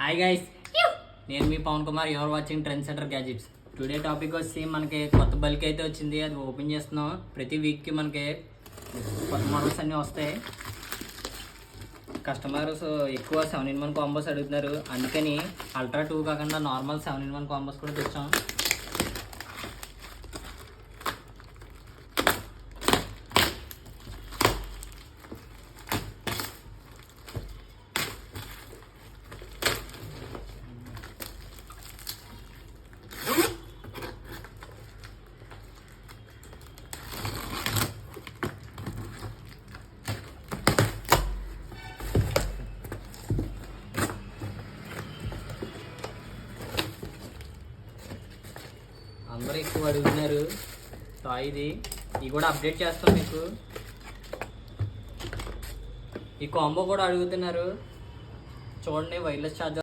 Hi guys, నేను మీ Pavan Kumar. Your watching trend centre gadgets. Today topic వచ్చి మనకి కొత్త బల్క్ అయితే వచ్చింది, అది ఓపెన్ చేస్తున్నాం. ప్రతి వీక్కి మనకి కొత్త మోడల్స్ అన్నీ వస్తాయి. కస్టమర్స్ ఎక్కువ 7-in-1 కాంబోస్ అడుగుతున్నారు, అందుకని అల్ట్రా 2 కాకుండా నార్మల్ 7-in-1 కాంబోస్ కూడా తెచ్చాం. అందరూ ఎక్కువ అడుగుతున్నారు ఇది కూడా అప్డేట్ చేస్తాం మీకు. ఈ కాంబో కూడా అడుగుతున్నారు, చూడండి. Wireless charger